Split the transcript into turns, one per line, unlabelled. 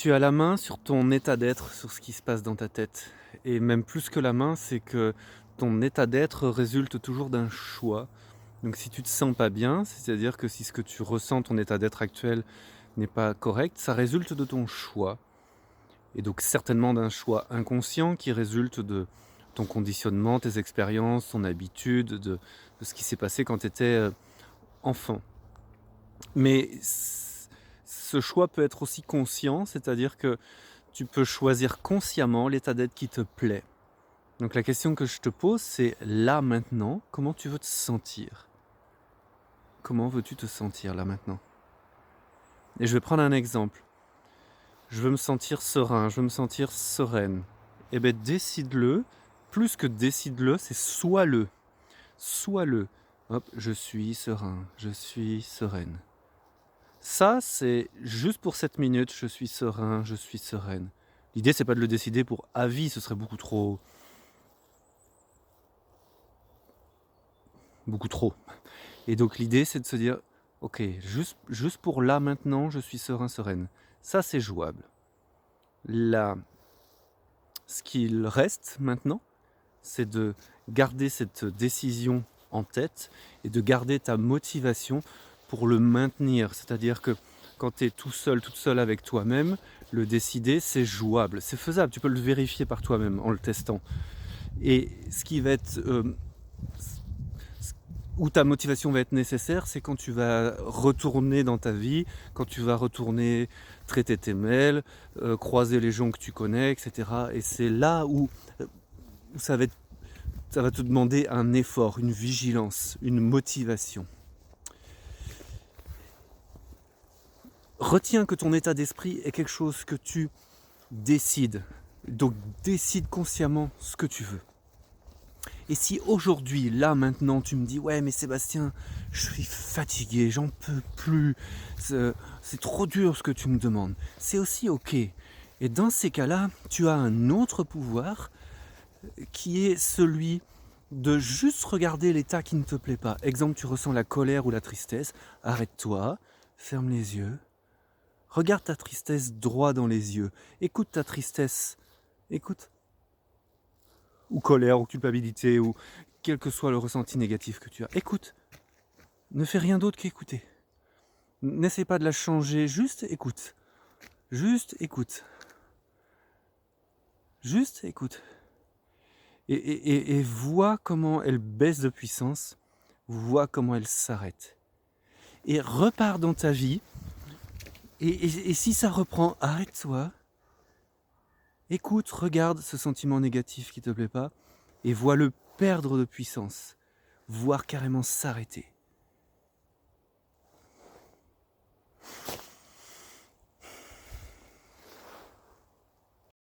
Tu as la main sur ton état d'être, sur ce qui se passe dans ta tête. Et même plus que la main, c'est que ton état d'être résulte toujours d'un choix. Donc si tu te sens pas bien, c'est-à-dire que si ce que tu ressens, ton état d'être actuel n'est pas correct, ça résulte de ton choix. Et donc certainement d'un choix inconscient qui résulte de ton conditionnement, tes expériences, ton habitude, de ce qui s'est passé quand tu étais enfant. Mais ce choix peut être aussi conscient, c'est-à-dire que tu peux choisir consciemment l'état d'être qui te plaît. Donc la question que je te pose, c'est là maintenant, comment tu veux te sentir? Comment veux-tu te sentir là maintenant? Et je vais prendre un exemple. Je veux me sentir serein, je veux me sentir sereine. Eh bien décide-le, plus que décide-le, c'est sois-le. Sois-le. Hop, je suis serein, je suis sereine. Ça, c'est juste pour 7 minutes, je suis serein, je suis sereine. L'idée, c'est pas de le décider pour à vie, ce serait beaucoup trop. Beaucoup trop. Et donc l'idée, c'est de se dire, ok, juste pour là, maintenant, je suis serein, sereine. Ça, c'est jouable. Là, ce qu'il reste maintenant, c'est de garder cette décision en tête et de garder ta motivation pour le maintenir. C'est-à-dire que quand tu es tout seul, toute seule avec toi-même, le décider, c'est jouable, c'est faisable. Tu peux le vérifier par toi-même en le testant. Et ce qui va être où ta motivation va être nécessaire, c'est quand tu vas retourner dans ta vie, quand tu vas retourner traiter tes mails, croiser les gens que tu connais, etc. Et c'est là où ça va te demander un effort, une vigilance, une motivation. Retiens que ton état d'esprit est quelque chose que tu décides. Donc décide consciemment ce que tu veux. Et si aujourd'hui, là maintenant, tu me dis ouais mais Sébastien, je suis fatigué, j'en peux plus, c'est trop dur ce que tu me demandes, c'est aussi ok. Et dans ces cas-là, tu as un autre pouvoir qui est celui de juste regarder l'état qui ne te plaît pas. Exemple, tu ressens la colère ou la tristesse, arrête-toi, ferme les yeux, regarde ta tristesse droit dans les yeux, écoute ta tristesse, écoute. Ou colère, ou culpabilité, ou quel que soit le ressenti négatif que tu as. Écoute, ne fais rien d'autre qu'écouter. N'essaie pas de la changer, juste écoute. Juste écoute. Juste écoute. Et vois comment elle baisse de puissance, vois comment elle s'arrête. Et repars dans ta vie, et si ça reprend, arrête-toi, écoute, regarde ce sentiment négatif qui ne te plaît pas, et vois-le perdre de puissance, voire carrément s'arrêter.